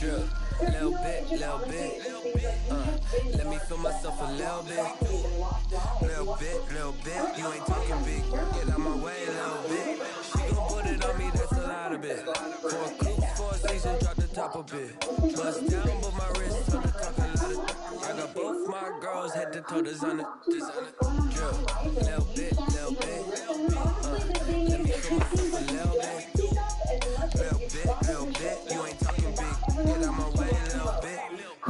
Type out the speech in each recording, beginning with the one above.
Drip, little bit, little bit. Let me feel myself a little bit. Little bit. You ain't talking big. Get out my way a little bit. She gon' put it on me, that's a lot of it. For a coupe, for a season, drop the top a bit. Bust down, but my wrist on the talk a lot of. I got both my girls head to toe designer. Drip, little bit, little bit. Let me feel myself a little bit. Little bit. You ain't talking big. Get out my way a little bit.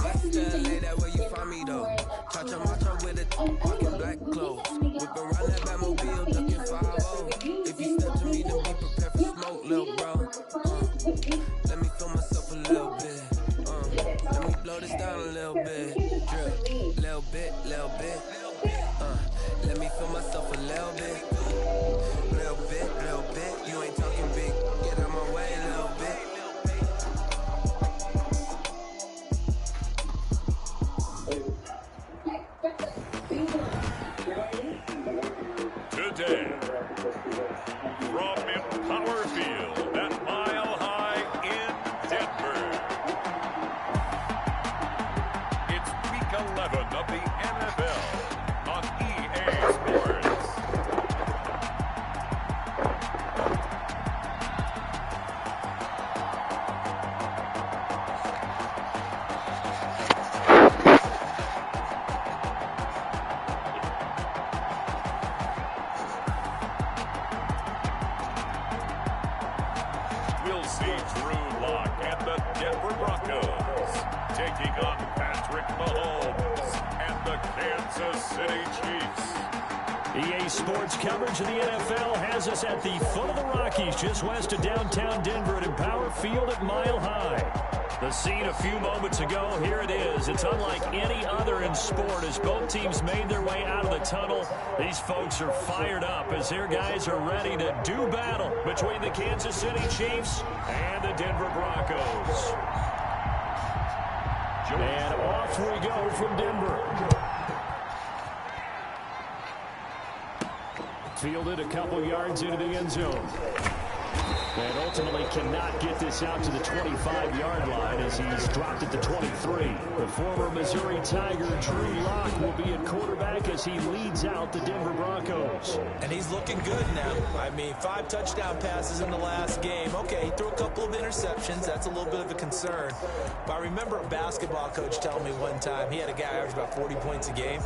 West LA, that where you find me though. Cha-cha matcha with it, walking black clothes. Whip around that Batmobile, ducking 5-0. If you step to me, then be prepared for smoke, little bro. Let me feel myself a little bit. Let me blow this down a little bit. Drip, little bit, little bit. Let me feel myself a little bit. Little bit, little bit. You ain't talking big. Get out my way a little bit. Today, from Empower Field at Mile High in Denver, it's Week 11 of the NFL on EA Sports. We'll see Drew Lock and the Denver Broncos taking on Patrick Mahomes and the Kansas City Chiefs. EA Sports coverage of the NFL has us at the foot of the Rockies, just west of downtown Denver at Empower Field at Mile High. The scene a few moments ago, here it is. It's unlike any other in sport as both teams made their way out of the tunnel. These folks are fired up as their guys are ready to do battle between the Kansas City Chiefs and the Denver Broncos. And off we go from Denver. Fielded a couple yards into the end zone. And ultimately cannot get this out to the 25-yard line as he's dropped it to 23. The former Missouri Tiger, Drew Lock, will be at quarterback as he leads out the Denver Broncos. And he's looking good now. I mean, 5 touchdown passes in the last game. Okay, he threw a couple of interceptions. That's a little bit of a concern. But I remember a basketball coach telling me one time he had a guy average about 40 points a game.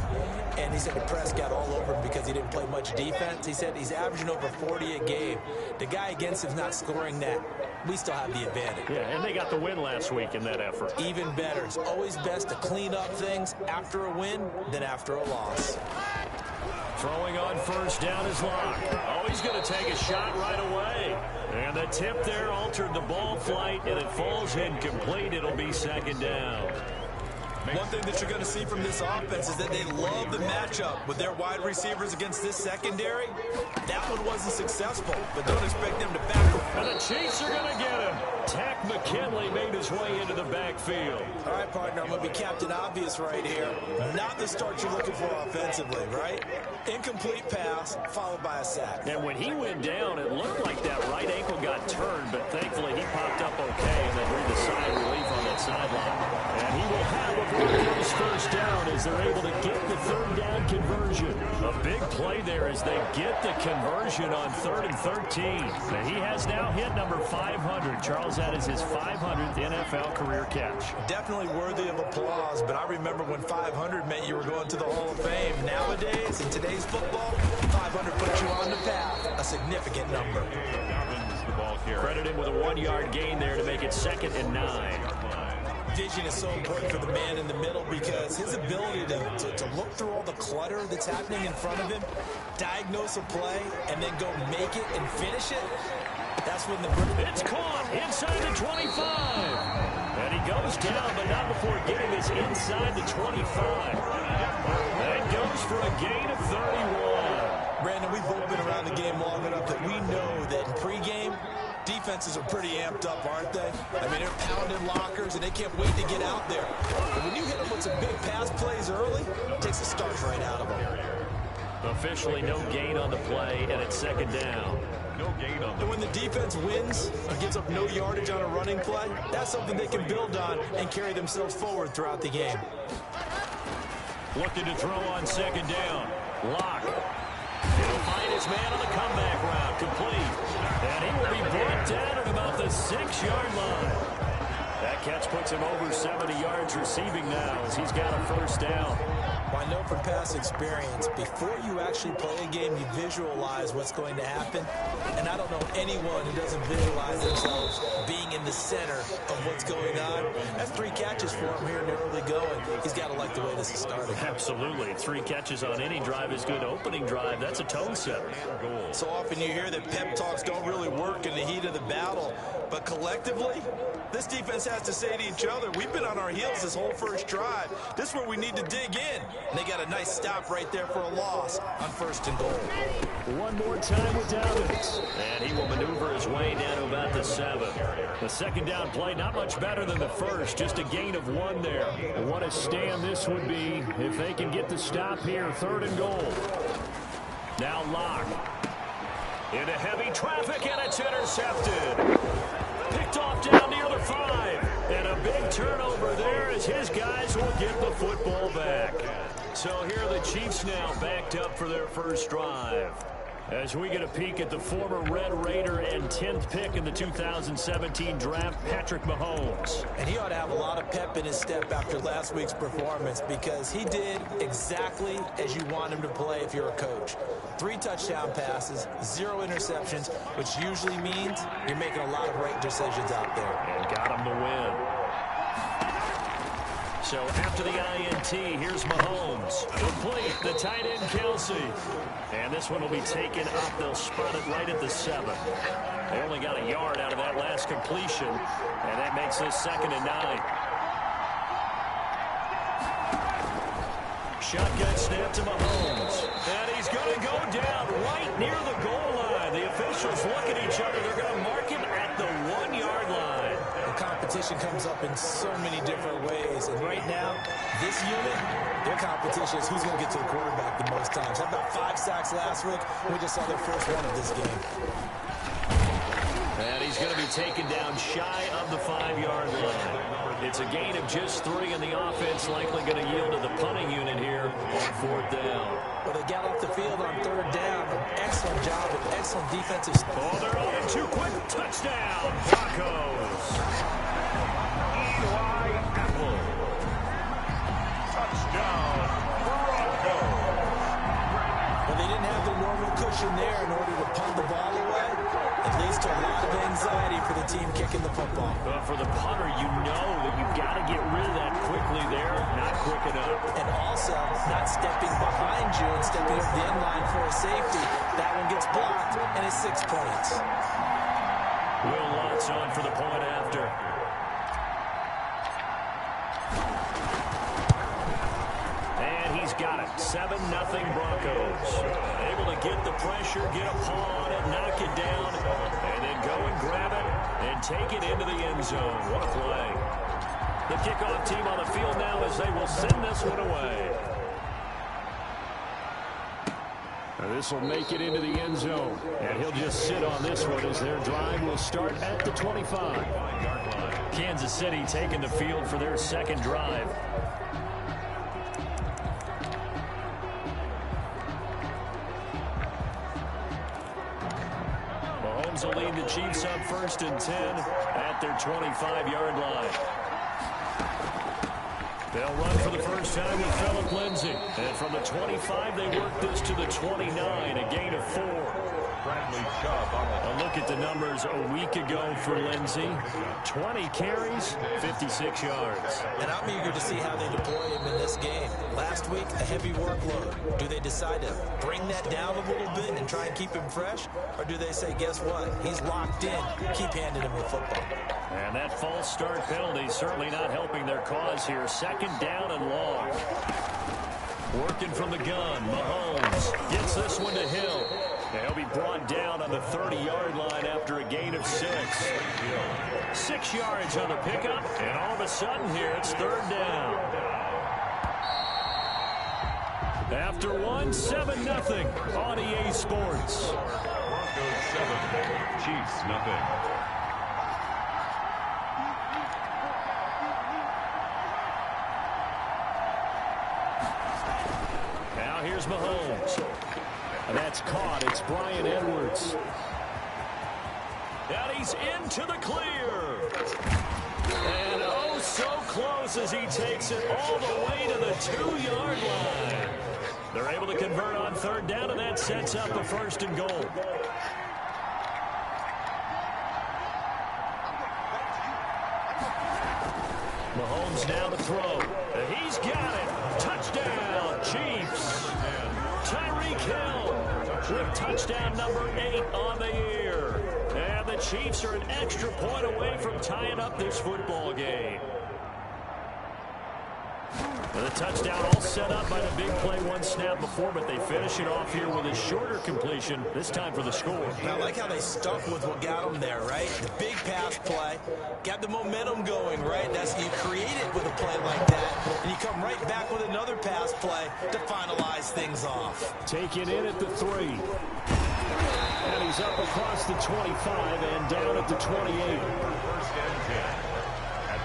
And he said the press got all over him because he didn't play much defense. He said he's averaging over 40 a game. The guy against him's not scoring that. We still have the advantage. Yeah, and they got the win last week in that effort. Even better. It's always best to clean up things after a win than after a loss. Throwing on first down is Lock. Oh, he's going to take a shot right away. And the tip there altered the ball flight, and it falls incomplete. It'll be second down. One thing that you're going to see from this offense is that they love the matchup with their wide receivers against this secondary. That one wasn't successful, but don't expect them to back them. And the Chiefs are going to get him. Tack McKinley made his way into the backfield. All right, partner, I'm going to be Captain Obvious right here. Not the start you're looking for offensively, right? Incomplete pass, followed by a sack. And when he went down, it looked like that right ankle got turned, but thankfully he popped up okay and then breathed a sigh of relief on that sideline. And he will have a Broncos first down as they're able to get the third down conversion. A big play there as they get the conversion on 3rd and 13. And he has now hit number 500. Charles, that is his 500th NFL career catch. Definitely worthy of applause, but I remember when 500 meant you were going to the Hall of Fame. Nowadays, in today's football, 500 puts you on the path, a significant number. Credit him with a 1-yard gain there to make it 2nd and 9. Vision is so important for the man in the middle because his ability to look through all the clutter that's happening in front of him, diagnose a play, and then go make it and finish it, that's when the... It's caught inside the 25. And he goes down, but not before getting this inside the 25. And goes for a gain of 31. Brandon, we've both been around the game long enough that we know that in pregame, defenses are pretty amped up, aren't they? I mean, they're pounding lockers, and they can't wait to get out there. But when you hit them with some big pass plays early, it takes the starch right out of them. Officially no gain on the play, and it's 2nd down. No gain on And when the defense wins or gets up no yardage on a running play, that's something they can build on and carry themselves forward throughout the game. Looking to throw on second down. Lock. He'll find his man on the comeback route. Complete. And he will be brought down at about the 6-yard line. That catch puts him over 70 yards receiving now as he's got a first down. Well, I know from past experience, before you actually play a game, you visualize what's going to happen. And I don't know anyone who doesn't visualize themselves being in the center of what's going on. That's 3 catches for him here in the early going. He's got to like the way this is starting. Absolutely. 3 catches on any drive is good. Opening drive, that's a tone setter. So often you hear that pep talks don't really work in the heat of the battle. But collectively, this defense has to say to each other, we've been on our heels this whole first drive. This is where we need to dig in. And they got a nice stop right there for a loss on 1st and goal. One more time with Dobbins. And he will maneuver his way down to about the 7. The second down play, not much better than the first. Just a gain of 1 there. What a stand this would be if they can get the stop here. 3rd and goal. Now Lock. Into heavy traffic, and it's intercepted. Picked off down near the 5. And a big turnover there as his guys will get the football back. So here are the Chiefs now backed up for their first drive. As we get a peek at the former Red Raider and 10th pick in the 2017 draft, Patrick Mahomes. And he ought to have a lot of pep in his step after last week's performance because he did exactly as you want him to play if you're a coach. 3 touchdown passes, 0 interceptions, which usually means you're making a lot of right decisions out there. And got him the win. So after the INT, here's Mahomes. Complete, the tight end Kelsey. And this one will be taken up. They'll spot it right at the 7. They only got a yard out of that last completion. And that makes this 2nd and 9. Shotgun snap to Mahomes. And he's going to go down right near the goal line. The officials look at each other. They're going to mark him at the 1-yard line. Competition comes up in so many different ways, and right now, this unit, their competition is who's going to get to the quarterback the most times. Had about 5 sacks last week, and we just saw their first one of this game. And he's going to be taken down shy of the 5-yard line. It's a gain of just 3, and the offense likely going to yield to the punting unit here on 4th down. Well, they got off the field on 3rd down. An excellent job and excellent defensive. Oh, they're on it too quick. Touchdown, Broncos. Eli Apple. Touchdown, Broncos. Well, they didn't have the normal cushion there in order to punt the ball away. It leads to a lot of anxiety for the team kicking the football. But for the punter, you know that you've got to get rid of that quickly there. Not quick enough. And also, not stepping behind you and stepping up the end line for a safety. That one gets blocked, and it's 6 points. Will Lutz on for the point after. And he's got it. 7-0 Broncos. Able to get the pressure, get a paw on it, knock it down, and then go and grab it and take it into the end zone. What a play. The kickoff team on the field now as they will send this one away. This will make it into the end zone, and he'll just sit on this one as their drive will start at the 25. Kansas City taking the field for their 2nd drive. Mahomes will lead the Chiefs up 1st and 10 at their 25-yard line. They'll run for the first time with Phillip Lindsay. And from the 25, they work this to the 29, a gain of 4. A look at the numbers a week ago for Lindsay. 20 carries, 56 yards. And I'm eager to see how they deploy him in this game. Last week, a heavy workload. Do they decide to bring that down a little bit and try and keep him fresh? Or do they say, guess what? He's locked in. Keep handing him the football. And that false start penalty certainly not helping their cause here. 2nd down and long. Working from the gun, Mahomes gets this one to Hill. He'll be brought down on the 30-yard line after a gain of 6. 6 yards on the pickup, and all of a sudden here it's 3rd down. After one, 7-0 on EA Sports. Broncos 7, Chiefs nothing. Now here's Mahomes. And that's caught. It's Bryan Edwards. And he's into the clear. And oh, so close as he takes it all the way to the 2-yard line. They're able to convert on third down, and that sets up a 1st and goal. Mahomes now to throw. He's got it. Touchdown, Chiefs. Tyreek Hill with touchdown number 8 on the year. And the Chiefs are an extra point away from tying up this football game. The touchdown all set up by the big play one snap before, but they finish it off here with a shorter completion, this time for the score. I like how they stuck with what got them there, right? The big pass play, got the momentum going, right? That's, you create it with a play like that, and you come right back with another pass play to finalize things off. Take it in at the 3. And he's up across the 25 and down at the 28. 1st and 10.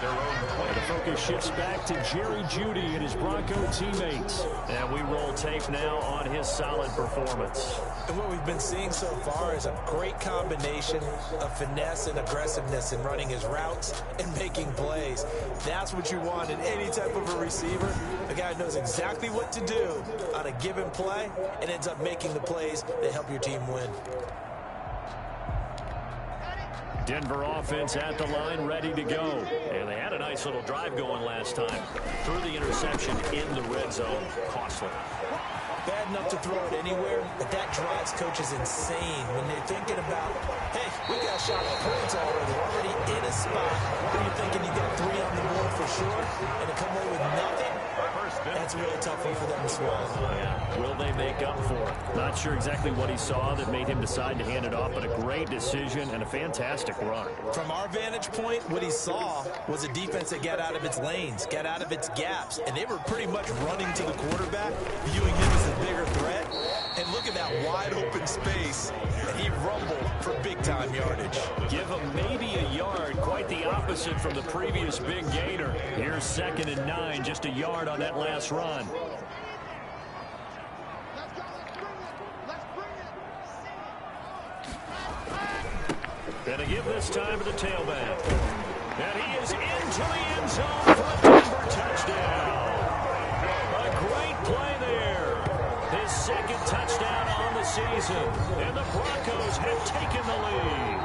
Their own play. And the focus shifts back to Jerry Jeudy and his Bronco teammates. And we roll tape now on his solid performance. And what we've been seeing so far is a great combination of finesse and aggressiveness in running his routes and making plays. That's what you want in any type of a receiver. A guy knows exactly what to do on a given play and ends up making the plays that help your team win. Denver offense at the line, ready to go. And they had a nice little drive going last time. Threw the interception in the red zone. Costly. Bad enough to throw it anywhere, but that drives coaches insane when they're thinking about, hey, we got shot at points already. We're already in a spot where you're thinking you got 3 on the board for sure, and to come away with nothing, that's a really tough one for them to swallow. Yeah. Will they make up for it? Not sure exactly what he saw that made him decide to hand it off, but a great decision and a fantastic run. From our vantage point, what he saw was a defense that got out of its lanes, got out of its gaps, and they were pretty much running to the quarterback, viewing him as a bigger threat. And look at that wide open space, and he rumbled for big-time yardage. Give him maybe a yard, quite the opposite from the previous big gainer. Here's 2nd and 9, just a yard on that last run. Gonna give this time to the tailback. And he is into the end zone for a Denver touchdown. A great play there. His 2nd touchdown on the season. And the Broncos have taken the lead.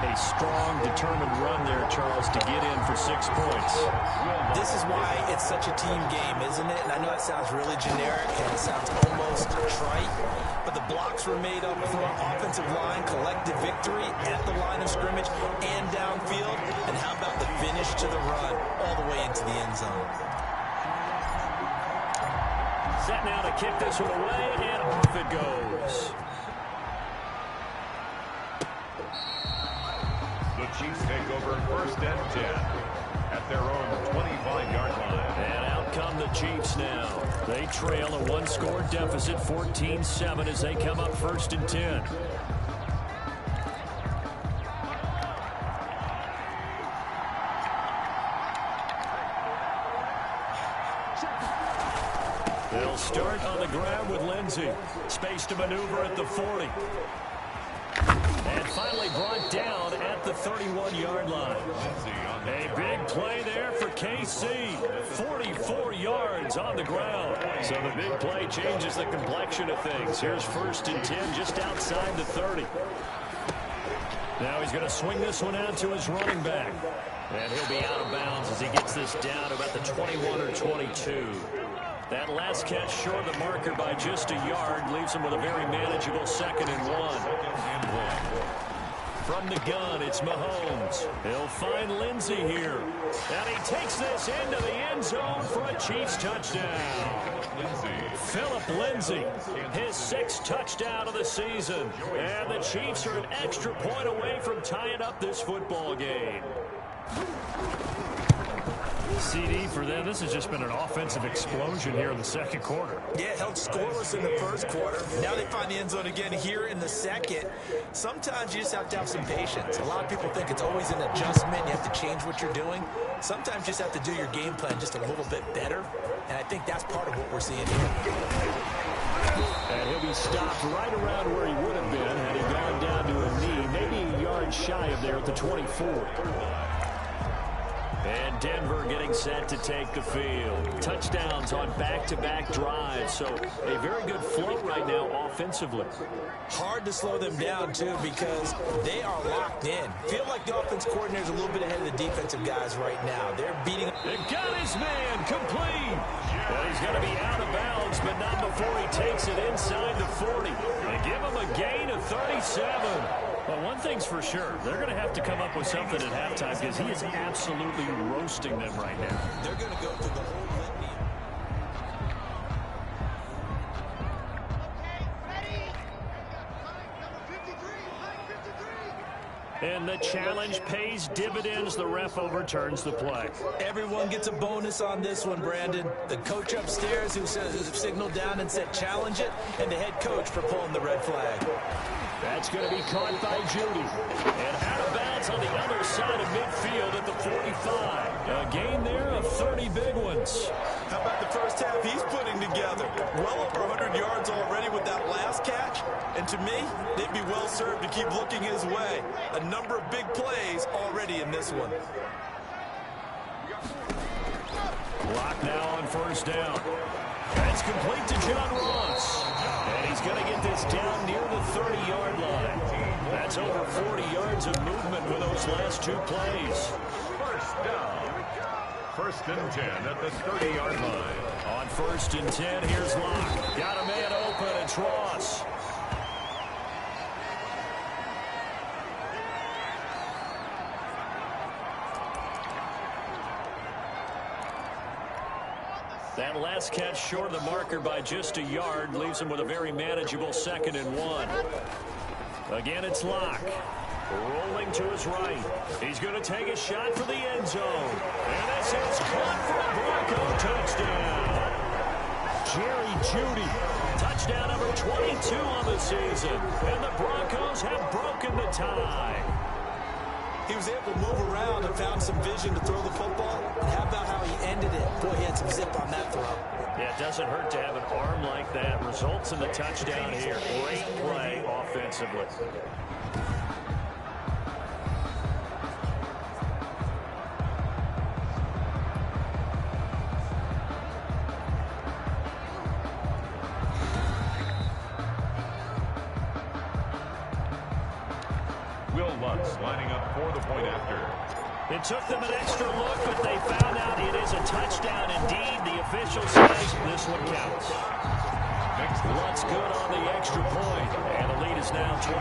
A strong, determined run there, Charles, to get in for 6 points. This is why it's such a team game, isn't it? And I know it sounds really generic and it sounds almost trite, but the blocks were made up front, offensive line, collective victory at the line of scrimmage and downfield. And how about the finish to the run all the way into the end zone? Set now to kick this one away, and off it goes. The Chiefs take over 1st and 10 at their own 25-yard line. And out come the Chiefs now. They trail a 1-score deficit, 14-7, as they come up 1st and 10. They'll start on the ground with Lindsey. Space to maneuver at the 40. And finally brought down at the 31-yard line. A big play there for KC. 44 yards on the ground. So the big play changes the complexion of things. Here's 1st and 10 just outside the 30. Now he's going to swing this one out to his running back. And he'll be out of bounds as he gets this down to about the 21 or 22. That last catch short of the marker by just a yard leaves him with a very manageable 2nd and 1. From the gun, it's Mahomes. He'll find Lindsey here. And he takes this into the end zone for a Chiefs touchdown. Philip Lindsey, his 6th touchdown of the season. And the Chiefs are an extra point away from tying up this football game. CD for them. This has just been an offensive explosion here in the second quarter. Yeah, held scoreless in the first quarter. Now they find the end zone again here in the second. Sometimes you just have to have some patience. A lot of people think it's always an adjustment. You have to change what you're doing. Sometimes you just have to do your game plan just a little bit better. And I think that's part of what we're seeing here. And he'll be stopped right around where he would have been had he gone down to a knee, maybe a yard shy of there at the 24. And Denver getting set to take the field. Touchdowns on back-to-back drives, so a very good flow right now offensively. Hard to slow them down, too, because they are locked in. Feel like the offense coordinator is a little bit ahead of the defensive guys right now. They're beating. They got his man complete. Well, he's going to be out of bounds, but not before he takes it inside the 40. They give him a gain of 37. Well, one thing's for sure. They're going to have to come up with something at halftime because he is absolutely roasting them right now. They're going to go through the whole litany. And the challenge pays dividends. The ref overturns the play. Everyone gets a bonus on this one, Brandon. The coach upstairs who signaled down and said challenge it, and the head coach for pulling the red flag. That's going to be caught by Judy. And out of bounds on the other side of midfield at the 45. A gain there of 30 big ones. How about the first half he's putting together? Well over 100 yards already with that last catch. And to me, they'd be well served to keep looking his way. A number of big plays already in this one. Clock now on first down. That's complete to John Ross. And he's going to get this down near the 30-yard line. That's over 40 yards of movement with those last two plays. First down. First and 10 at the 30-yard line. On first and 10, here's Locke. Got a man open. It's Ross. That last catch short of the marker by just a yard leaves him with a very manageable 2nd and 1. Again, it's Locke. Rolling to his right. He's going to take a shot for the end zone. And this is caught for a Bronco touchdown. Jerry Jeudy. Touchdown number 22 on the season. And the Broncos have broken the tie. He was able to move around and found some vision to throw the football. And how about how he ended it? Boy, he had some zip on that throw. Yeah, it doesn't hurt to have an arm like that. Results in the touchdown here. Great play offensively. Lining up for the point after. It took them an extra look, but they found out it is a touchdown indeed. The official says this one counts. Lutz good on the extra point, and the lead is now 21-14.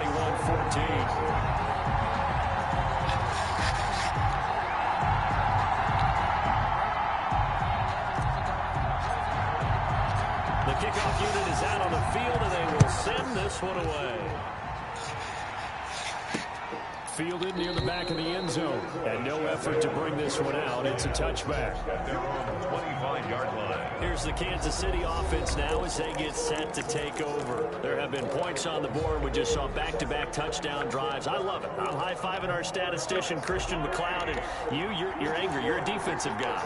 The kickoff unit is out on the field, and they will send this one away. Fielded near the back of the end zone. And no effort to bring this one out. It's a touchback. They're on the 25-yard line. Here's the Kansas City offense now as they get set to take over. There have been points on the board. We just saw back-to-back touchdown drives. I love it. I'm high-fiving our statistician, Christian McLeod. And you're angry. You're a defensive guy.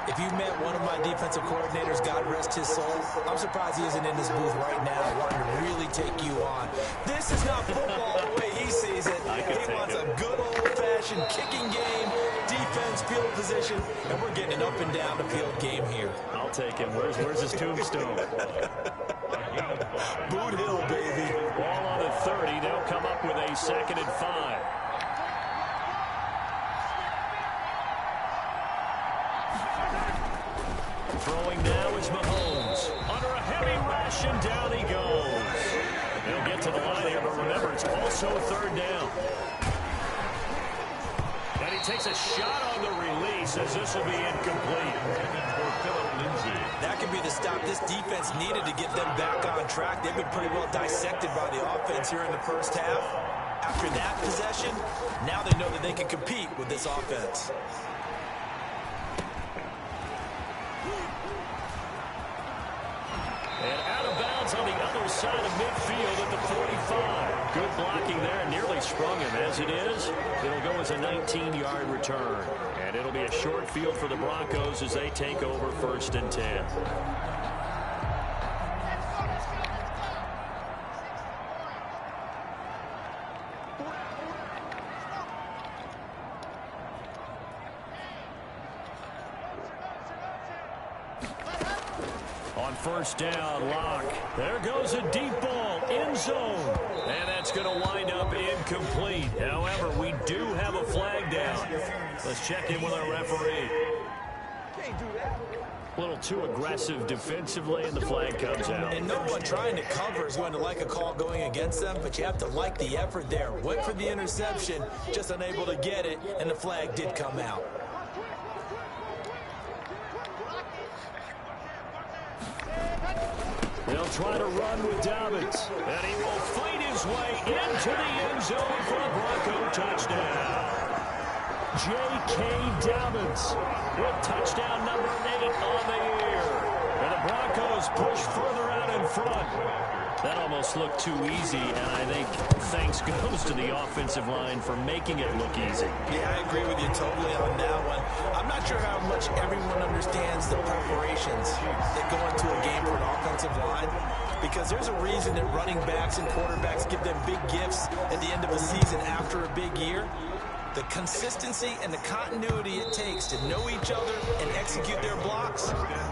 If you met one of my defensive coordinators, God rest his soul, I'm surprised he isn't in this booth right now wanting to really take you on. This is not football the way he sees it. He wants a good old-fashioned kicking game, defense, field position, and we're getting an up-and-down the field game here. I'll take him. Where's his tombstone? Boot Hill, baby. Ball on the 30. They'll come up with a 2nd and 5. Throwing now is Mahomes. Under a heavy rush, and down he goes. They'll get to the line here, but remember, it's also 3rd down. And he takes a shot on the release as this will be incomplete. That could be the stop this defense needed to get them back on track. They've been pretty well dissected by the offense here in the first half. After that possession, now they know that they can compete with this offense. near side of midfield at the 45. Good blocking there. Nearly sprung him. As it is, it'll go as a 19-yard return. And it'll be a short field for the Broncos as they take over 1st and 10. On 1st down, Locke. There goes a deep ball, end zone. And that's going to wind up incomplete. However, we do have a flag down. Let's check in with our referee. A little too aggressive defensively, and the flag comes out. And no one trying to cover is going to like a call going against them, but you have to like the effort there. Went for the interception, just unable to get it, and the flag did come out. They'll try to run with Dobbins, and he will fight his way into the end zone for a Bronco touchdown. J.K. Dobbins with touchdown number 8 on the year. And the Broncos push further out in front. That almost looked too easy, and I think thanks goes to the offensive line for making it look easy. Yeah, I agree with you totally on that one. I'm not sure how much everyone understands the preparations that go into a game for an offensive line, because there's a reason that running backs and quarterbacks give them big gifts at the end of a season after a big year. The consistency and the continuity it takes to know each other and execute their blocks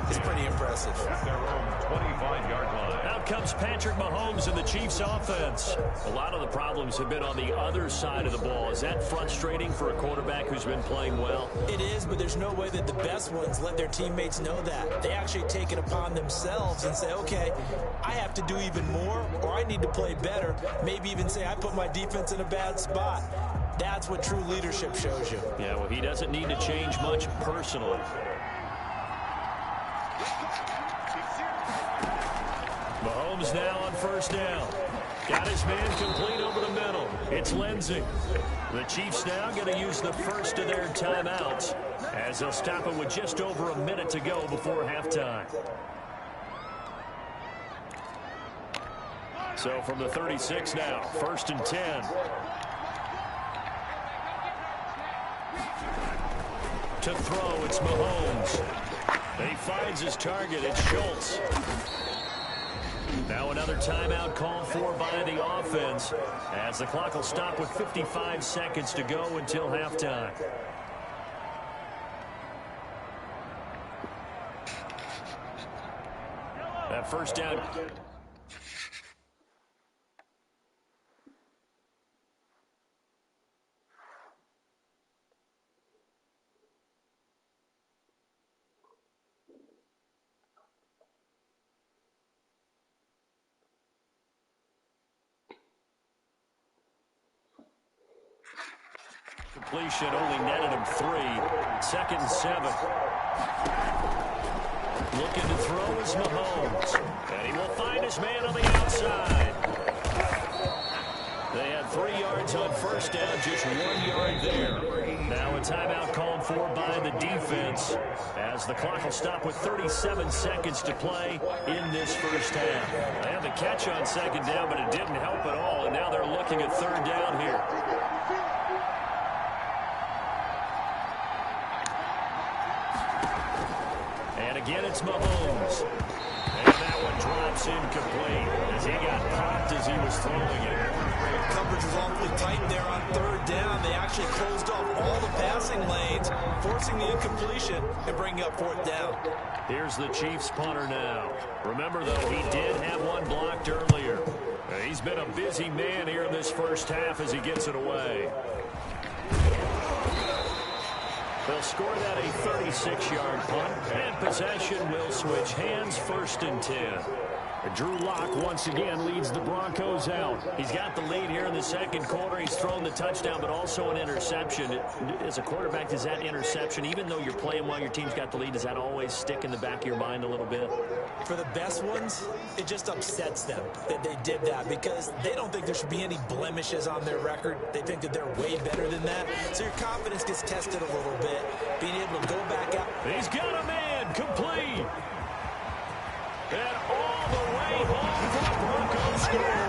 is pretty impressive. At their own 25-yard line. Out comes Patrick Mahomes and the Chiefs offense. A lot of the problems have been on the other side of the ball. Is that frustrating for a quarterback who's been playing well? It is, but there's no way that the best ones let their teammates know that. They actually take it upon themselves and say, okay, I have to do even more, or I need to play better. Maybe even say, I put my defense in a bad spot. That's what true leadership shows you. Yeah, well, he doesn't need to change much personally. Mahomes now on 1st down. Got his man complete over the middle. It's Lindsey. The Chiefs now going to use the first of their timeouts as they'll stop him with just over a minute to go before halftime. So from the 36 now, 1st and 10. To throw, it's Mahomes. He finds his target, it's Schultz. Now another timeout called for by the offense as the clock will stop with 55 seconds to go until halftime. That 1st down. Completion only netted him 3. 2nd and 7. Looking to throw is Mahomes. And he will find his man on the outside. They had 3 yards on 1st down, just 1 yard there. Now a timeout called for by the defense as the clock will stop with 37 seconds to play in this 1st half. They had the catch on 2nd down, but it didn't help at all. And now they're looking at 3rd down here. Again, it's Mahomes. And that one drops incomplete as he got popped as he was throwing it. Coverage was awfully tight there on 3rd down. They actually closed off all the passing lanes, forcing the incompletion and bringing up 4th down. Here's the Chiefs punter now. Remember, though, he did have one blocked earlier. He's been a busy man here in this 1st half as he gets it away. They'll score that a 36-yard punt, and possession will switch hands, 1st and 10. Drew Lock once again leads the Broncos out. He's got the lead here in the 2nd quarter. He's thrown the touchdown, but also an interception. As a quarterback, does that interception, even though you're playing while your team's got the lead, does that always stick in the back of your mind a little bit? For the best ones, it just upsets them that they did that because they don't think there should be any blemishes on their record. They think that they're way better than that. So your confidence gets tested a little bit. Being able to go back out. He's got a man complete. And all the way home for the Broncos score.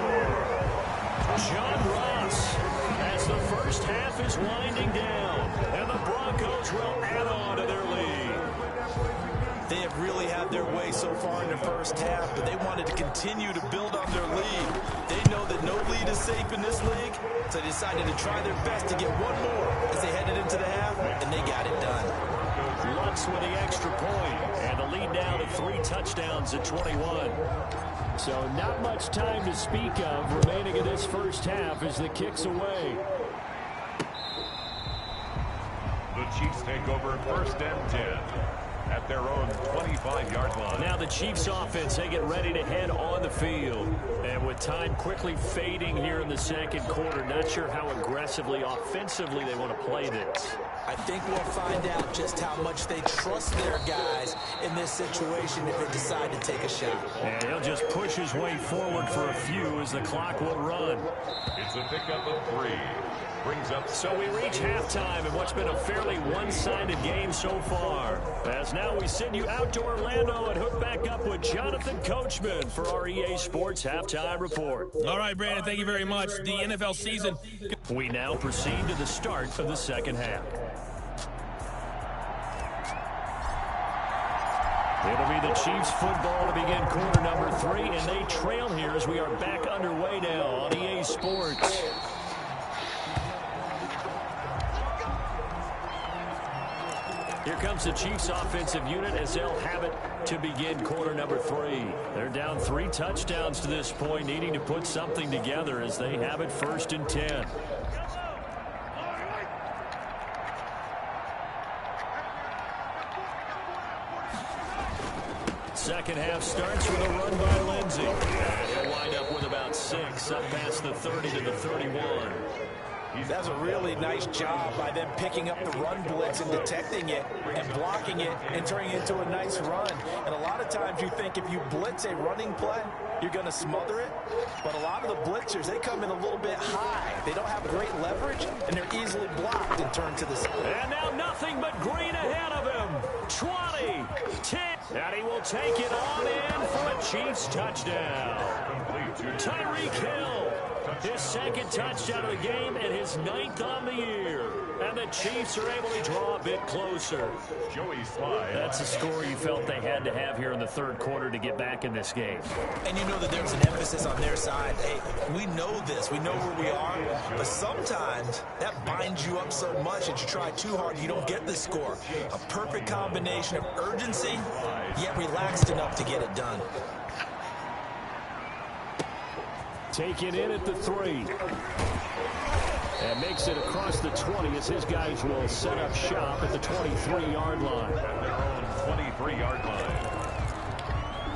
John Ross, as the first half is winding down, and the Broncos will add on to their lead. They have really had their way so far in the first half, but they wanted to continue to build on their lead. They know that no lead is safe in this league, so they decided to try their best to get one more as they headed into the half, and they got it done. Lutz with the extra point, and the lead down to 3 touchdowns at 21. So not much time to speak of remaining in this first half as the kick's away. The Chiefs take over 1st and 10 at their own 25-yard line. Now the Chiefs offense, they get ready to head on the field. And with time quickly fading here in the second quarter, not sure how aggressively, offensively they want to play this. I think we'll find out just how much they trust their guys in this situation if they decide to take a shot. And he'll just push his way forward for a few as the clock will run. It's a pickup of 3. Brings up. So we reach halftime in what's been a fairly one-sided game so far. As now we send you out to Orlando and hook back up with Jonathan Coachman for our EA Sports Halftime Report. All right, Brandon, thank you very much. The NFL season. We now proceed to the start of the second half. It'll be the Chiefs football to begin quarter number 3, and they trail here as we are back underway now on EA Sports. Here comes the Chiefs offensive unit as they'll have it to begin quarter number 3. They're down 3 touchdowns to this point, needing to put something together as they have it 1st and 10. Second half starts with a run by Lindsey. And he'll wind up with about 6, up past the 30 to the 31. That's a really nice job by them picking up the run blitz and detecting it and blocking it and turning it into a nice run. And a lot of times you think if you blitz a running play, you're going to smother it. But a lot of the blitzers, they come in a little bit high. They don't have great leverage, and they're easily blocked and turned to the side. And now nothing but green ahead of him. 20, 10, and he will take it on in for a Chiefs touchdown. Tyreek Hill, his 2nd touchdown of the game and his 9th on the year. And the Chiefs are able to draw a bit closer. That's a score you felt they had to have here in the 3rd quarter to get back in this game. And you know that there's an emphasis on their side. Hey, we know this. We know where we are. But sometimes that binds you up so much that you try too hard, you don't get the score. A perfect combination of urgency, yet relaxed enough to get it done. Taken in at the 3. And makes it across the 20 as his guys will set up shop at the 23-yard line. At their own 23-yard line.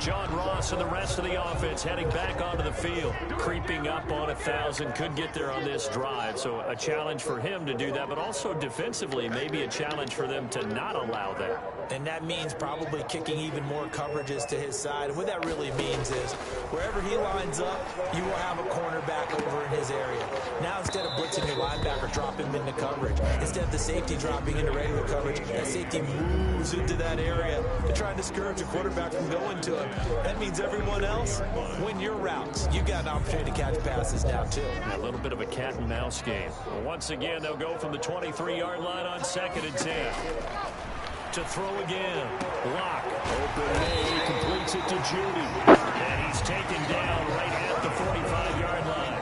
John Ross and the rest of the offense heading back onto the field. Creeping up on 1,000. Could get there on this drive. So a challenge for him to do that, but also defensively maybe a challenge for them to not allow that. And that means probably kicking even more coverages to his side. And what that really means is wherever he lines up, you will have a cornerback over in his area. Now instead of blitzing your linebacker, drop him into coverage. Instead of the safety dropping into regular coverage, that safety moves into that area to try and discourage the quarterback from going to him. That means everyone else, win your routes. You got an opportunity to catch passes now, too. A little bit of a cat and mouse game. Well, once again, they'll go from the 23-yard line on 2nd and 10. To throw again. Lock. Open May completes it to Judy. And he's taken down right at the 45-yard line.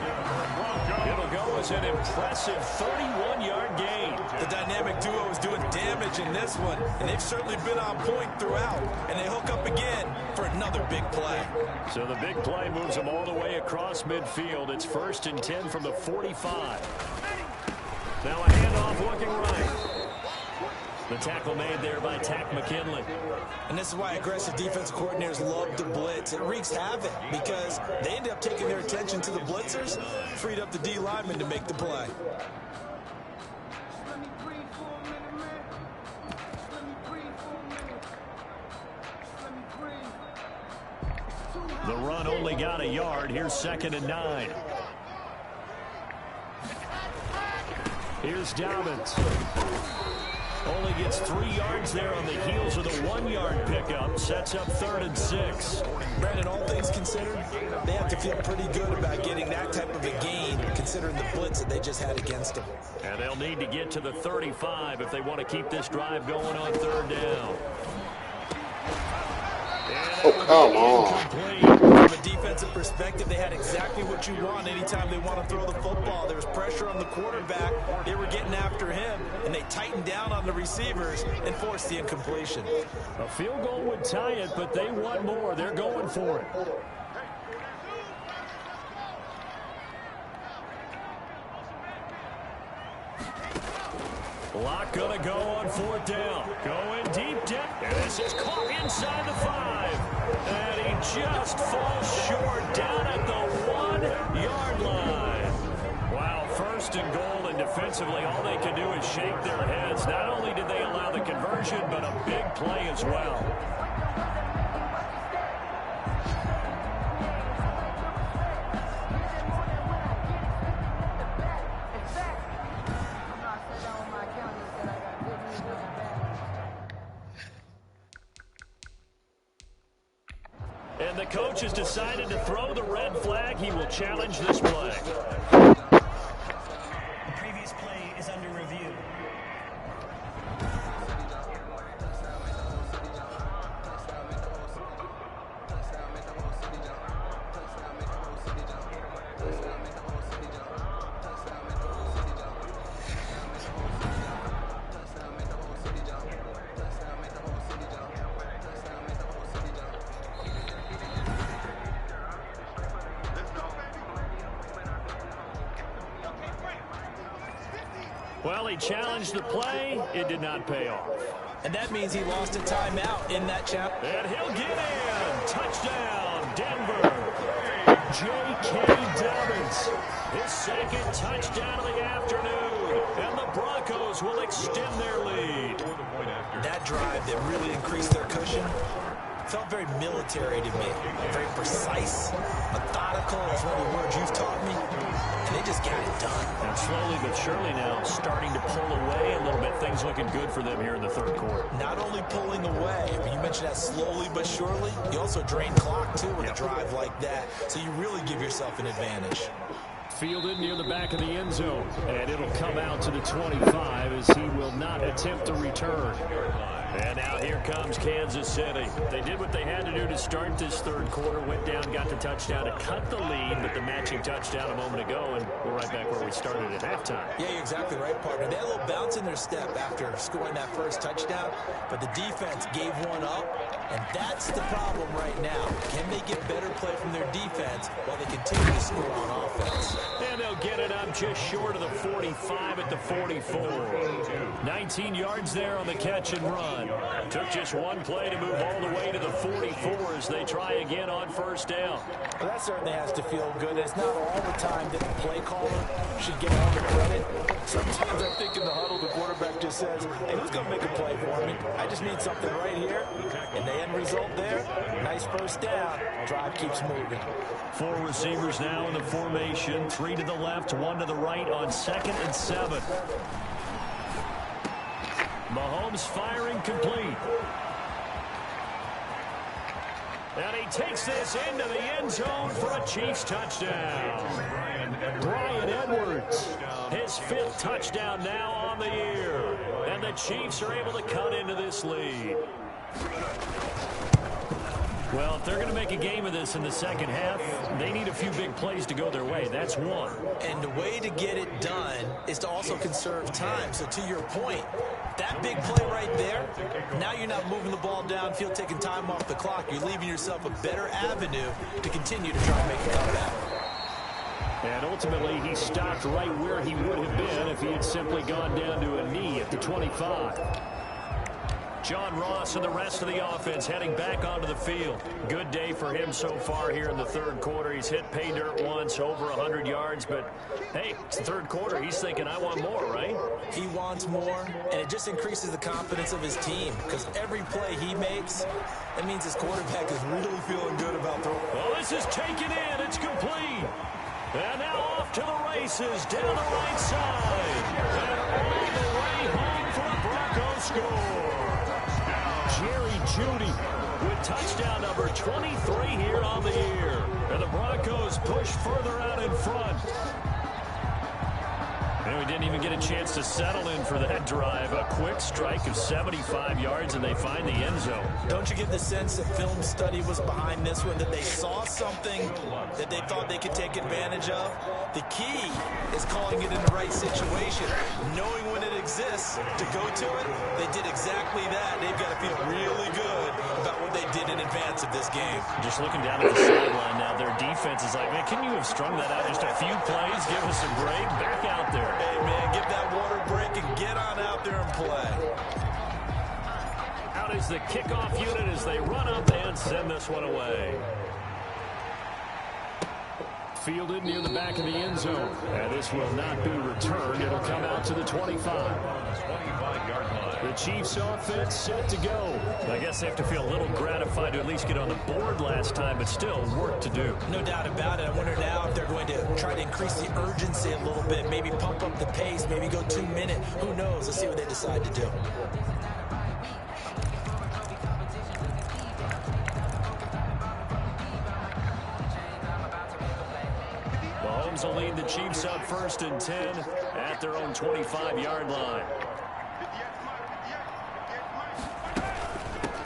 It'll go as an impressive 31-yard gain. The dynamic duo is doing damage in this one, and they've certainly been on point throughout. And they hook up again for another big play. So the big play moves them all the way across midfield. It's 1st and 10 from the 45. Now a handoff looking right. The tackle made there by Tack McKinley. And this is why aggressive defensive coordinators love to blitz. It wreaks havoc because they end up taking their attention to the blitzers, freed up the D lineman to make the play. The run only got a yard. Here's 2nd and 9. Here's Dobbins. Only gets 3 yards there on the heels of the 1-yard pickup. Sets up 3rd and 6. Brandon, all things considered, they have to feel pretty good about getting that type of a gain, considering the blitz that they just had against them. And they'll need to get to the 35 if they want to keep this drive going on 3rd down. Oh, come on. From a defensive perspective, they had exactly what you want anytime they want to throw the football. There was pressure on the quarterback. They were getting after him, and they tightened down on the receivers and forced the incompletion. A field goal would tie it, but they want more. They're going for it. Lock gonna go on 4th down. Going deep down. And this is caught inside the 5. And he just falls short down at the 1-yard line. Wow, 1st and goal, and defensively all they can do is shake their heads. Not only did they allow the conversion, but a big play as well. And the coach has decided to throw the red flag. He will challenge this play. The previous play is under review. Well, he challenged the play. It did not pay off. And that means he lost a timeout in that challenge. And he'll get in. Touchdown, Denver. J.K. Dobbins. His 2nd touchdown of the afternoon. And the Broncos will extend their lead. That drive that really increased their cushion felt very military to me. Very precise, methodical is one of the words you've taught me. And they just got it done. And slowly but surely now starting to pull away a little bit. Things looking good for them here in the 3rd quarter. Not only pulling away, but you mentioned that slowly but surely. You also drain clock, too, with a drive like that. So you really give yourself an advantage. Fielded near the back of the end zone. And it'll come out to the 25 as he will not attempt to return. And now here comes Kansas City. They did what they had to do to start this 3rd quarter. Went down, got the touchdown to cut the lead, but the matching touchdown a moment ago, and we're right back where we started at halftime. Yeah, you're exactly right, partner. They had a little bounce in their step after scoring that 1st touchdown, but the defense gave one up, and that's the problem right now. Can they get better play from their defense while they continue to score on offense? And they'll get it up just short of the 45 at the 44. 19 yards there on the catch and run. Took just one play to move all the way to the 44 as they try again on 1st down. Well, that certainly has to feel good. It's not all the time that the play caller should get all the credit. Sometimes I think in the huddle, the quarterback just says, hey, who's going to make a play for me? I just need something right here. And the end result there, nice 1st down. Drive keeps moving. 4 receivers now in the formation. 3 to the left, 1 to the right on 2nd and 7. Mahomes firing complete. And he takes this into the end zone for a Chiefs touchdown. Bryan Edwards, his 5th touchdown now on the year. And the Chiefs are able to cut into this lead. Well, if they're going to make a game of this in the 2nd half, they need a few big plays to go their way. That's one. And the way to get it done is to also conserve time. So to your point, that big play right there, now you're not moving the ball downfield, taking time off the clock. You're leaving yourself a better avenue to continue to try and make a comeback. And ultimately, he stopped right where he would have been if he had simply gone down to a knee at the 25. John Ross and the rest of the offense heading back onto the field. Good day for him so far here in the 3rd quarter. He's hit pay dirt once, over 100 yards, but hey, it's the 3rd quarter. He's thinking, I want more, right? He wants more, and it just increases the confidence of his team because every play he makes, that means his quarterback is really feeling good about throwing. Well, this is taken in. It's complete. And now off to the races down the right side. And all the way home for a Broncos score. Jerry Jeudy with touchdown number 23 here on the year. And the Broncos push further out in front. And we didn't even get a chance to settle in for that drive. A quick strike of 75 yards, and they find the end zone. Don't you get the sense that film study was behind this one, that they saw something that they thought they could take advantage of? The key is calling it in the right situation, knowing when it exists to go to it. They did exactly that. They've got to feel really good about what they did in advance of this game. Just looking down at the sideline now, their defense is like, man, can you have strung that out just a few plays? Give us a break. Back out there. Hey, man, give that water break and get on out there and play. Out is the kickoff unit as they run up and send this one away. Fielded near the back of the end zone. And this will not be returned. It'll come out to the 25. 25-yard line. The Chiefs offense set to go. I guess they have to feel a little gratified to at least get on the board last time, but still work to do. No doubt about it. I wonder now if they're going to try to increase the urgency a little bit, maybe pump up the pace, maybe go 2 minute. Who knows? Let's see what they decide to do. Mahomes will lead the Chiefs up 1st and 10 at their own 25-yard line.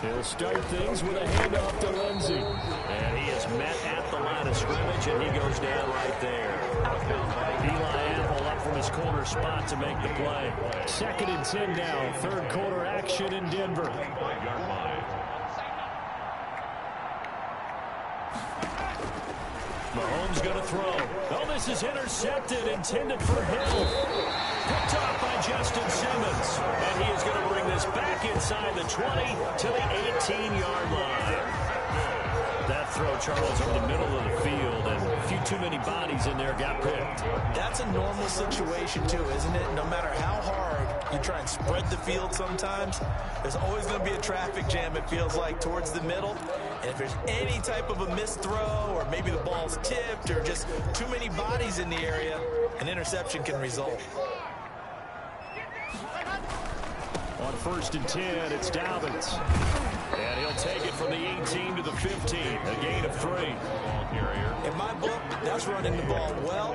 He'll start things with a handoff to Lindsey. And he is met at the line of scrimmage, and he goes down right there. Eli Apple up from his corner spot to make the play. 2nd and 10 now, 3rd quarter action in Denver. Mahomes going to throw. Oh, this is intercepted, intended for Hill. Picked off by Justin Simmons. And he is going to bring this back inside the 20 to the 18-yard line. That throw, Charles, over the middle of the field, and a few too many bodies in there got picked. That's a normal situation, too, isn't it? No matter how hard you try and spread the field sometimes, there's always going to be a traffic jam, it feels like, towards the middle. And if there's any type of a missed throw, or maybe the ball's tipped, or just too many bodies in the area, an interception can result. On 1st and 10, it's Dobbins. And he'll take it from the 18 to the 15, a gain of 3. In my book, that's running the ball well,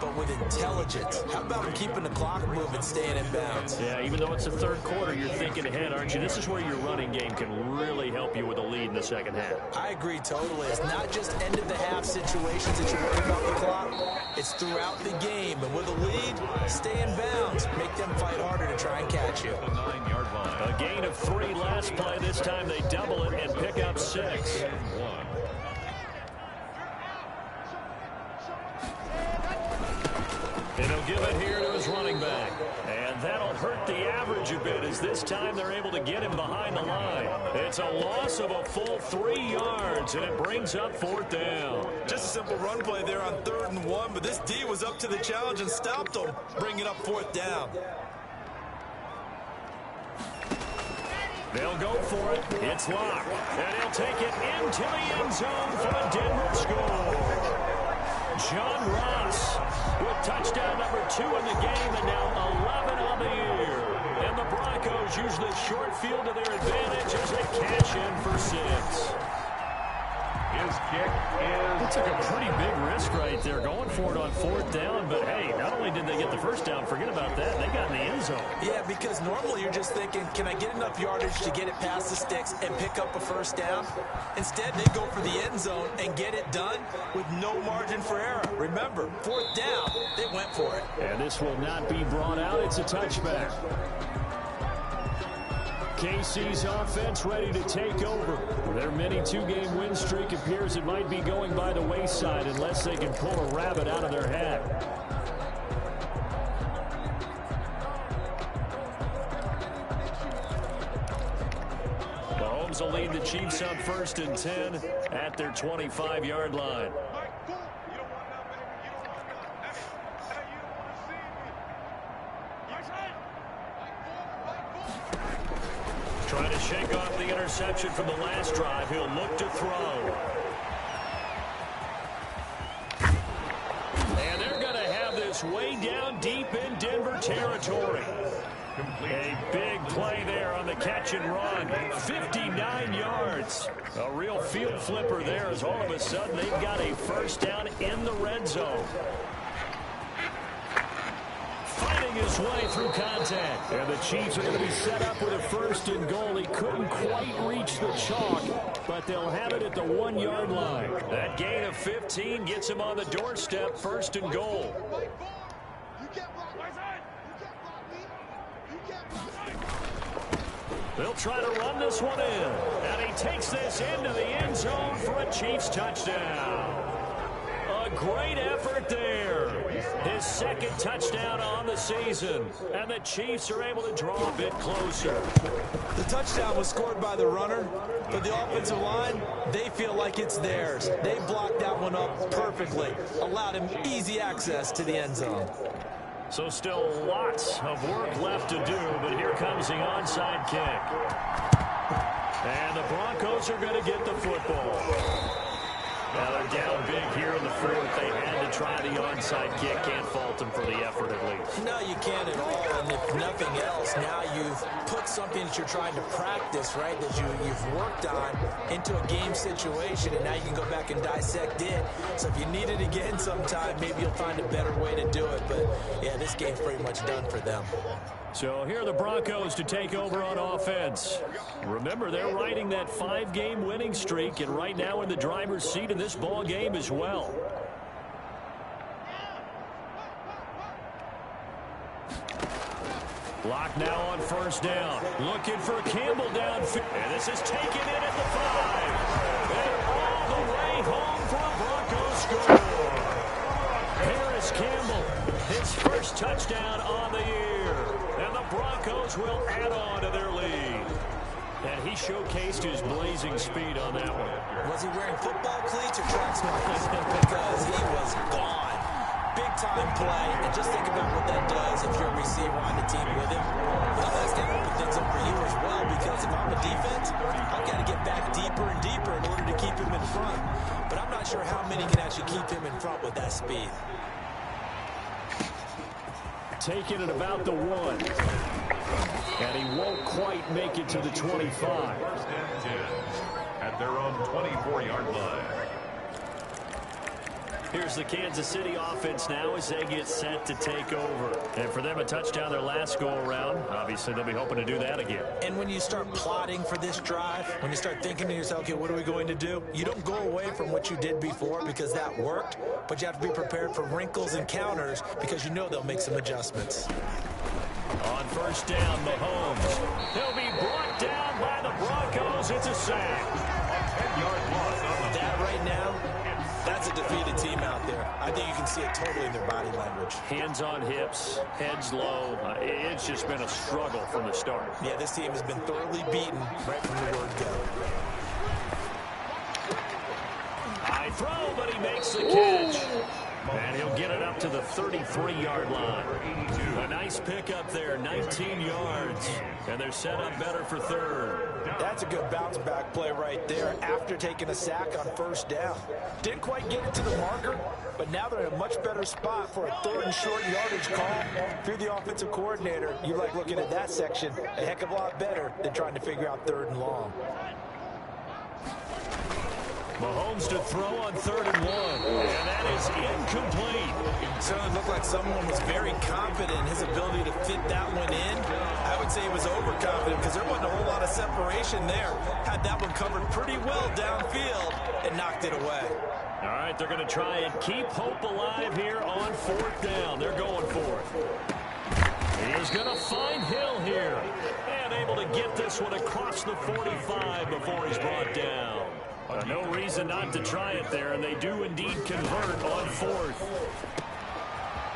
but with intelligence. How about keeping the clock moving, staying in bounds? Yeah, even though it's the 3rd quarter, you're thinking ahead, aren't you? This is where your running game can really help you with a lead in the 2nd half. I agree totally. It's not just end-of-the-half situations that you worry about the clock. It's throughout the game. And with a lead, stay in bounds. Make them fight harder to try and catch you. A gain of 3 last play. This time they double it and pick up 6. And he'll give it here to his running back. And that'll hurt the average a bit as this time they're able to get him behind the line. It's a loss of a full 3 yards, and it brings up 4th down. Just a simple run play there on 3rd and 1, but this D was up to the challenge and stopped them, bringing up 4th down. They'll go for it. It's Locke. And he'll take it into the end zone for a Denver score. John Ross with touchdown number 2 in the game, and now 11 on the year. And the Broncos use the short field to their advantage as they cash in for 6. His kick is... It took a pretty big risk right there, going for it on 4th down. But, hey, not only did they get the 1st down, forget about that, they got in the end zone. Yeah, because normally you're just thinking, can I get enough yardage to get it past the sticks and pick up a 1st down? Instead, they go for the end zone and get it done with no margin for error. Remember, 4th down, they went for it. And this will not be brought out. It's a touchback. KC's offense ready to take over. Their mini 2-game win streak appears it might be going by the wayside unless they can pull a rabbit out of their hat. Mahomes will lead the Chiefs on 1st and 10 at their 25-yard line. Trying to shake off the interception from the last drive. He'll look to throw. And they're going to have this way down deep in Denver territory. A big play there on the catch and run. 59 yards. A real field flipper there as all of a sudden they've got a first down in the red zone. Fighting his way through contact. And the Chiefs are going to be set up with a first and goal. He couldn't quite reach the chalk, but they'll have it at the 1-yard line. That gain of 15 gets him on the doorstep, first and goal. They'll try to run this one in. And he takes this into the end zone for a Chiefs touchdown. A great effort there. His second touchdown on the season. And the Chiefs are able to draw a bit closer. The touchdown was scored by the runner, but the offensive line, they feel like it's theirs. They blocked that one up perfectly. Allowed him easy access to the end zone. So still lots of work left to do, but here comes the onside kick. And the Broncos are going to get the football. Now they're down big here in the fourth. They had to try the onside kick. Can't fault them for the effort at least. No, you can't at all. And if nothing else, now you've put something that you're trying to practice, right, that you've worked on into a game situation, and now you can go back and dissect it. So if you need it again sometime, maybe you'll find a better way to do it. But, yeah, this game's pretty much done for them. So here are the Broncos to take over on offense. Remember, they're riding that 5-game winning streak, and right now in the driver's seat in this ball game as well. Lock now on first down. Looking for Campbell downfield. And this is taken in at the 5. And all the way home for a Broncos score. Harris Campbell, his first touchdown on the year. And the Broncos will add on to their lead. And he showcased his blazing speed on that one. Was he wearing football cleats or track sneakers? Because he was gone. Big-time play. And just think about what that does if you're a receiver on the team with him. Well, that's going to open things up for you as well, because if I'm a defense, I've got to get back deeper and deeper in order to keep him in front. But I'm not sure how many can actually keep him in front with that speed. Taking it about the 1. And he won't quite make it to the 25. First and 10 at their own 24-yard line. Here's the Kansas City offense now as they get set to take over. And for them, a touchdown their last go-around. Obviously, they'll be hoping to do that again. And when you start plotting for this drive, when you start thinking to yourself, okay, what are we going to do? You don't go away from what you did before because that worked, but you have to be prepared for wrinkles and counters because you know they'll make some adjustments. On first down, Mahomes. He'll be brought down by the Broncos. It's a sack. A 10-yard loss on the that right now, that's a defeated team out there. I think you can see it totally in their body language. Hands on hips, heads low. It's just been a struggle from the start. Yeah, this team has been thoroughly beaten right from the word go. High throw, but he makes the catch. And he'll get it up to the 33-yard line. A nice pickup there, 19 yards. And they're set up better for third. That's a good bounce-back play right there after taking a sack on first down. Didn't quite get it to the marker, but now they're in a much better spot for a third and short yardage call. If you're the offensive coordinator, you like looking at that section a heck of a lot better than trying to figure out third and long. Mahomes to throw on 3rd and 1. And that is incomplete. So it looked like someone was very confident in his ability to fit that one in. I would say he was overconfident because there wasn't a whole lot of separation there. Had that one covered pretty well downfield and knocked it away. All right, they're going to try and keep hope alive here on 4th down. They're going for it. He is going to find Hill here. And able to get this one across the 45 before he's brought down. No reason not to try it there, and they do indeed convert on 4th.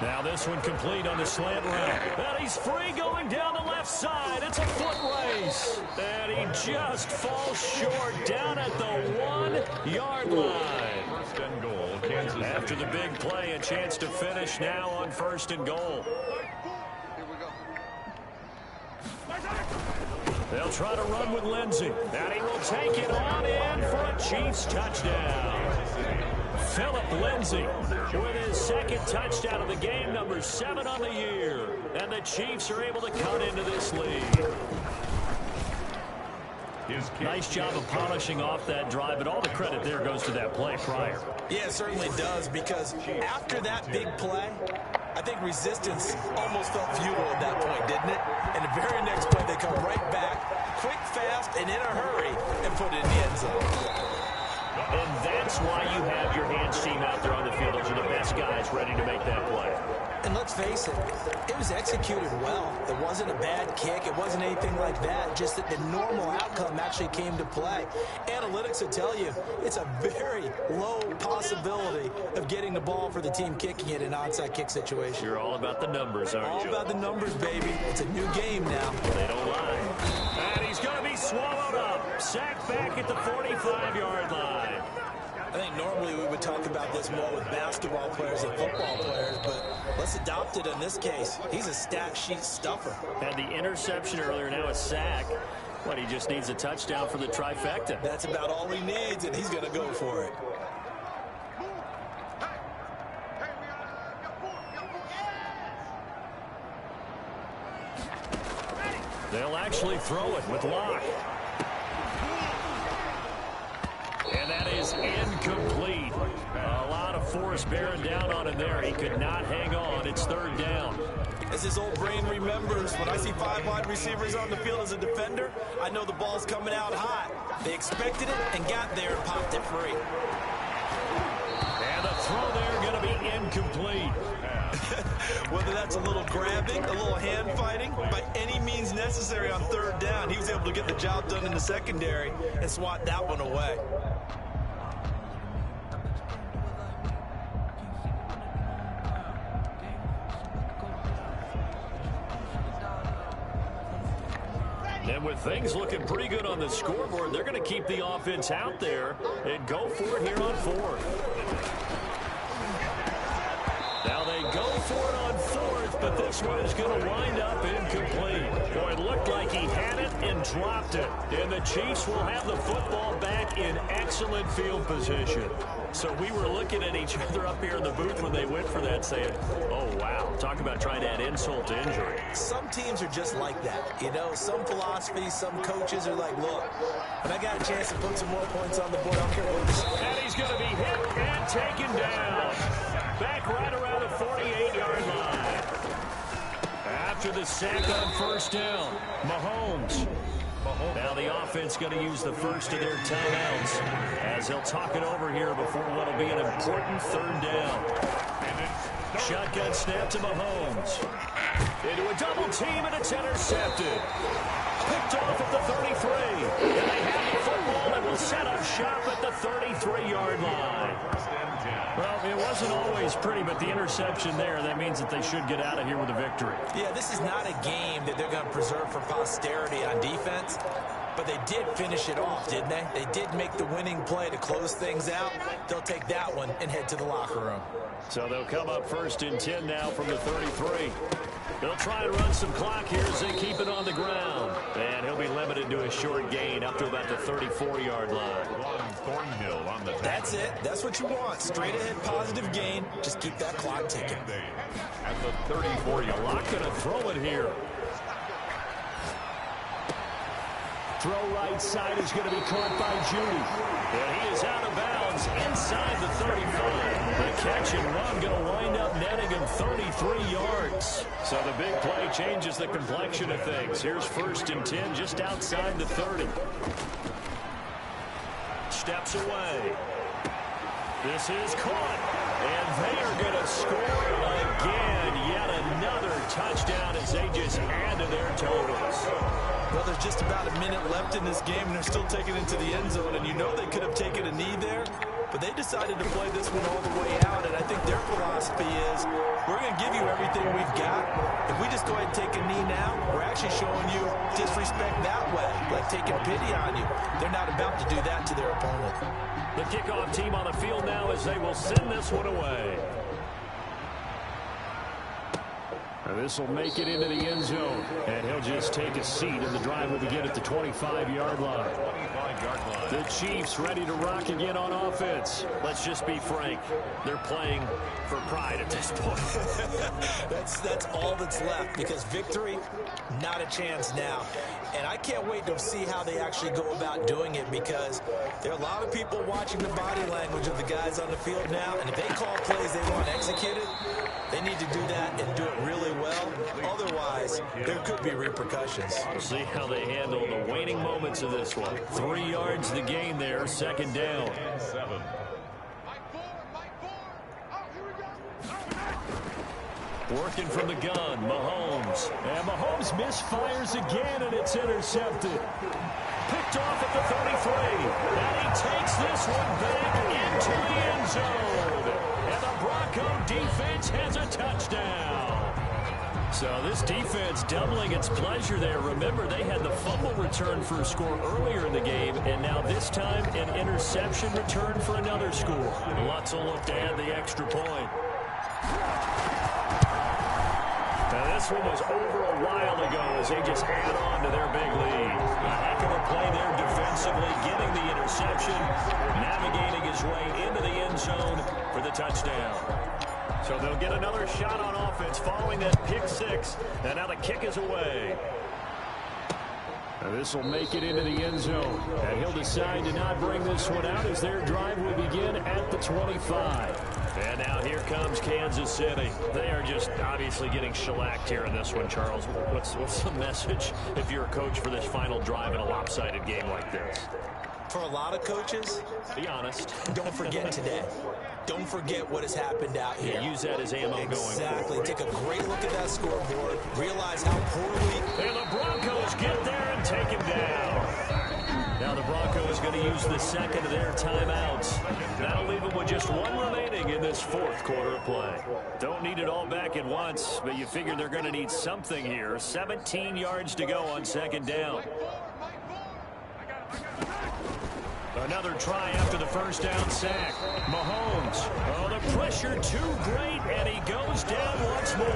Now this one complete on the slant route. And he's free going down the left side. It's a foot race. And he just falls short down at the 1-yard line. first and goal, Kansas City. After the big play, a chance to finish now on 1st and goal. They'll try to run with Lindsey. And he will take it on in for a Chiefs touchdown. Phillip Lindsay with his second touchdown of the game, number 7 on the year. And the Chiefs are able to cut into this lead. Nice job of polishing off that drive, but all the credit there goes to that play prior. Yeah, it certainly does, because after that big play, I think resistance almost felt futile at that point, didn't it? And the very next play, they come right back, quick, fast, and in a hurry, and put it in the end zone. And that's why you have your hands team out there on the field. Those are the best guys ready to make that play. And let's face it, it was executed well. It wasn't a bad kick. It wasn't anything like that. Just that the normal outcome actually came to play. Analytics will tell you it's a very low possibility of getting the ball for the team kicking it in an onside kick situation. You're all about the numbers, aren't you? All about the numbers, baby. It's a new game now. They don't lie. And he's going to be swallowed up. Sacked back at the 45-yard line. I think normally we would talk about this more with basketball players and football players, but let's adopt it in this case. He's a stat sheet stuffer. Had the interception earlier, now a sack. But he just needs a touchdown for the trifecta. That's about all he needs, and he's going to go for it. They'll actually throw it with Locke. And that is incomplete. A lot of force bearing down on him there. He could not hang on. It's third down. As his old brain remembers, when I see 5 wide receivers on the field as a defender, I know the ball's coming out hot. They expected it and got there and popped it free. And the throw there going to be incomplete. Whether that's a little grabbing, a little hand fighting, by any means necessary on third down, he was able to get the job done in the secondary and swat that one away. And with things looking pretty good on the scoreboard, they're going to keep the offense out there and go for it here on fourth. Now they go for it on fourth, but this one is going to wind up incomplete. Boy, it looked like he had it and dropped it. And the Chiefs will have the football back in excellent field position. So we were looking at each other up here in the booth when they went for that saying, oh, wow, talk about trying to add insult to injury. Some teams are just like that. You know, some philosophies, some coaches are like, look, when I got a chance to put some more points on the board, I don't care what you say. And he's going to be hit and taken down. Back right around the 48-yard line. After the sack on first down, Mahomes. Now the offense going to use the first of their timeouts as they'll talk it over here before what will be an important third down. Shotgun snap to Mahomes. Into a double team, and it's intercepted. Picked off at the 33. And they have the football and will set up shop at the 33-yard line. Well, it wasn't always pretty, but the interception there, that means that they should get out of here with a victory. Yeah, this is not a game that they're going to preserve for posterity on defense, but they did finish it off, didn't they? They did make the winning play to close things out. They'll take that one and head to the locker room. So they'll come up first and 10 now from the 33. They'll try and run some clock here as they keep it on the ground. And he'll be limited to a short gain up to about the 34-yard line. Thornhill on the That's it. That's what you want. Straight ahead positive gain. Just keep that clock ticking. At the 34-yard line. Locke going to throw it here. Throw right side is going to be caught by Judy. And he is out of bounds inside the 35. The catch and run going to wind up netting him 33 yards. So the big play changes the complexion of things. Here's first and 10 just outside the 30. Steps away. This is caught. And they are going to score again. Yet another touchdown as they just add to their totals. Well, there's just about a minute left in this game, and they're still taking it to the end zone. And you know they could have taken a knee there, but they decided to play this one all the way out. And I think their philosophy is, we're going to give you everything we've got. If we just go ahead and take a knee now, we're actually showing you disrespect that way, like taking pity on you. They're not about to do that to their opponent. The kickoff team on the field now as they will send this one away. This will make it into the end zone, and he'll just take a seat, and the drive will begin at the 25-yard line. The Chiefs ready to rock again on offense. Let's just be frank. They're playing for pride at this point. That's all that's left, because victory, not a chance now. And I can't wait to see how they actually go about doing it, because there are a lot of people watching the body language of the guys on the field now, and if they call plays they want executed, they need to do that and do it really well. Otherwise, there could be repercussions. We'll see how they handle the waning moments of this one. 3 yards to gain there, second down. Working from the gun, Mahomes. And Mahomes misfires again, and it's intercepted. Picked off at the 33. And he takes this one back into the end zone. And the Bronco defense has a touchdown. So this defense doubling its pleasure there. Remember, they had the fumble return for a score earlier in the game, and now this time an interception return for another score. Lutz will look to add the extra point. Now this one was over a while ago as they just add on to their big lead. A heck of a play there defensively, getting the interception, navigating his way into the end zone for the touchdown. So they'll get another shot on offense following that pick six, and now the kick is away. This will make it into the end zone, and he'll decide to not bring this one out as their drive will begin at the 25. And now here comes Kansas City. They are just obviously getting shellacked here in this one, Charles. What's the message if you're a coach for this final drive in a lopsided game like this? For a lot of coaches, be honest. Don't forget today. Don't forget what has happened out here. Yeah, use that as ammo going forward. Exactly. Take a great look at that scoreboard. Realize how poorly. And the Broncos get there and take him down. Now the Broncos going to use the second of their timeouts. That'll leave them with just one remaining in this fourth quarter of play. Don't need it all back at once, but you figure they're going to need something here. 17 yards to go on second down. Another try after the first down sack. Mahomes. Oh, the pressure too great, and he goes down once more.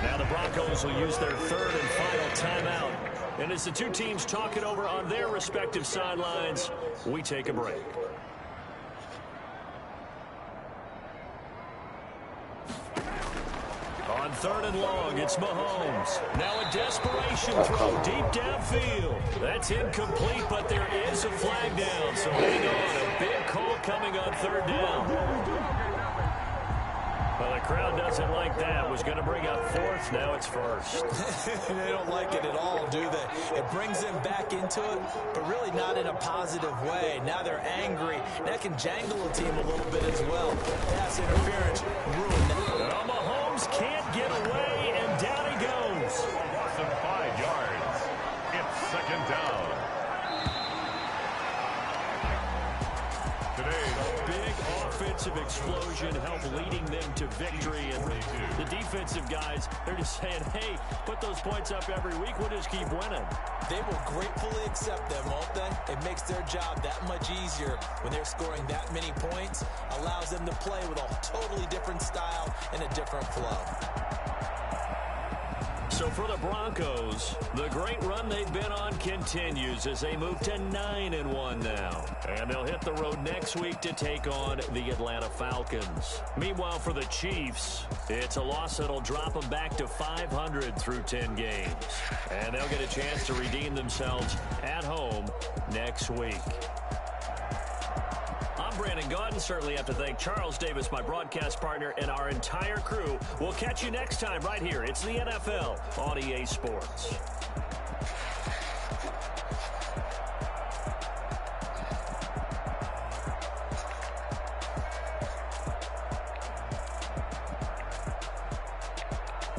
Now the Broncos will use their third and final timeout. And as the two teams talk it over on their respective sidelines, we take a break. On third and long, it's Mahomes. Now a desperation throw deep downfield. That's incomplete, but there is a flag down. So hang on, a big call coming on third down. Well, the crowd doesn't like that. Was going to bring up fourth. Now it's first. They don't like it at all, do they? It brings them back into it, but really not in a positive way. Now they're angry. That can jangle a team a little bit as well. Pass interference ruined that. Well, Mahomes can't get away, and down he goes. Loss of 5 yards. It's second down. Today's big offensive explosion helped leading them to victory. And the defensive guys, they're just saying, hey, put those points up every week. We'll just keep winning. They will gratefully accept them, won't they? It makes their job that much easier when they're scoring that many points. Allows them to play with a totally different style and a different flow. So for the Broncos, the great run they've been on continues as they move to 9-1 now. And they'll hit the road next week to take on the Atlanta Falcons. Meanwhile, for the Chiefs, it's a loss that'll drop them back to 500 through 10 games. And they'll get a chance to redeem themselves at home next week. I'm Brandon Gaudin. Certainly have to thank Charles Davis, my broadcast partner, and our entire crew. We'll catch you next time right here. It's the NFL on EA Sports.